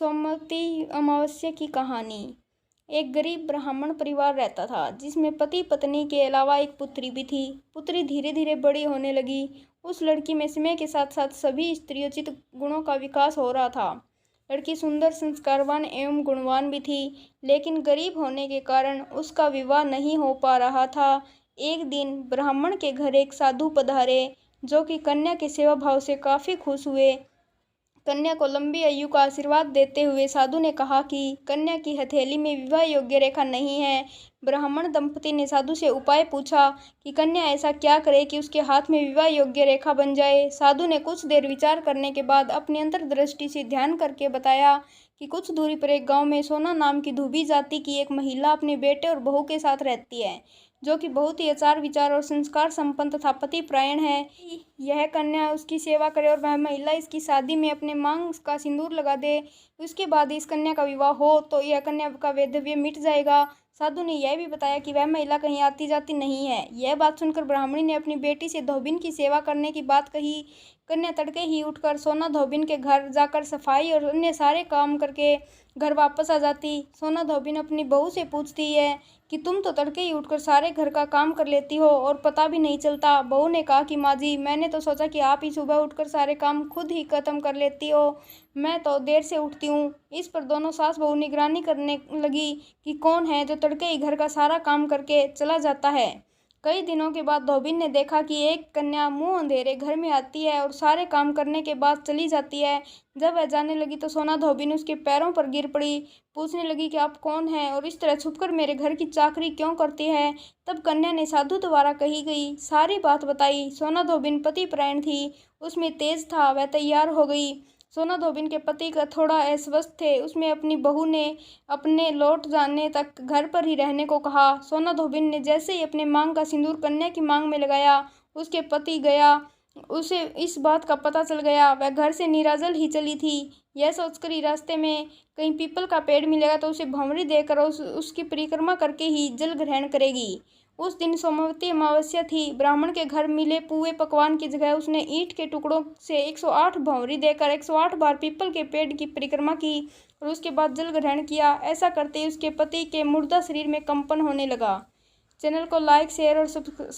सोमवती अमावस्या की कहानी। एक गरीब ब्राह्मण परिवार रहता था जिसमें पति पत्नी के अलावा एक पुत्री भी थी। पुत्री धीरे धीरे बड़ी होने लगी। उस लड़की में समय के साथ साथ सभी स्त्रियोचित गुणों का विकास हो रहा था। लड़की सुंदर, संस्कारवान एवं गुणवान भी थी, लेकिन गरीब होने के कारण उसका विवाह नहीं हो पा रहा था। एक दिन ब्राह्मण के घर एक साधु पधारे, जो कि कन्या के सेवा भाव से काफी खुश हुए। कन्या को लंबी आयु का आशीर्वाद देते हुए साधु ने कहा कि कन्या की हथेली में विवाह योग्य रेखा नहीं है। ब्राह्मण दंपति ने साधु से उपाय पूछा कि कन्या ऐसा क्या करे कि उसके हाथ में विवाह योग्य रेखा बन जाए। साधु ने कुछ देर विचार करने के बाद अपनी अंतर्दृष्टि से ध्यान करके बताया कि कुछ दूरी पर एक गांव में सोना नाम की धोबी जाति की एक महिला अपने बेटे और बहू के साथ रहती है, जो कि बहुत ही आचार विचार और संस्कार संपन्न तथा पतिपरायण है। यह कन्या उसकी सेवा करे और वह महिला इसकी शादी में अपने मांग का सिंदूर लगा दे। उसके बाद इस कन्या का विवाह हो तो यह कन्या का वैधव्य मिट जाएगा। साधु ने यह भी बताया कि वह महिला कहीं आती जाती नहीं है। यह बात सुनकर ब्राह्मणी ने अपनी बेटी से धोबिन की सेवा करने की बात कही। कन्या तड़के ही उठकर सोना धोबिन के घर जाकर सफाई और अन्य सारे काम करके घर वापस आ जाती। सोना धोबिन अपनी बहू से पूछती है कि तुम तो तड़के ही उठकर सारे घर का काम कर लेती हो और पता भी नहीं चलता। बहू ने कहा कि माँ जी, मैंने तो सोचा कि आप ही सुबह उठकर सारे काम खुद ही खत्म कर लेती हो, मैं तो देर से उठती हूँ। इस पर दोनों सास बहू निगरानी करने लगी कि कौन है जो तड़के ही घर का सारा काम करके चला जाता है। कई दिनों के बाद धोबिन ने देखा कि एक कन्या मुंह अंधेरे घर में आती है और सारे काम करने के बाद चली जाती है। जब वह जाने लगी तो सोना धोबिन उसके पैरों पर गिर पड़ी। पूछने लगी कि आप कौन हैं और इस तरह छुपकर मेरे घर की चाकरी क्यों करती है। तब कन्या ने साधु द्वारा कही गई सारी बात बताई। सोना धोबिन पतिपरायण थी, उसमें तेज था, वह तैयार हो गई। सोना धोबिन के पति का थोड़ा अस्वस्थ थे। उसमें अपनी बहू ने अपने लौट जाने तक घर पर ही रहने को कहा। सोना धोबिन ने जैसे ही अपने मांग का सिंदूर कन्या की मांग में लगाया, उसके पति गया। उसे इस बात का पता चल गया। वह घर से निराजल ही चली थी। यह सोचकर ही रास्ते में कहीं पीपल का पेड़ मिलेगा तो उसे भंवरी देकर उसकी परिक्रमा करके ही जल ग्रहण करेगी। उस दिन सोमवती अमावस्या थी। ब्राह्मण के घर मिले पुए पकवान की जगह उसने ईंट के टुकड़ों से 108 भंवरी देकर 108 बार पीपल के पेड़ की परिक्रमा की और उसके बाद जल ग्रहण किया। ऐसा करते ही उसके पति के मुर्दा शरीर में कंपन होने लगा। चैनल को लाइक, शेयर और सब्सक्राइब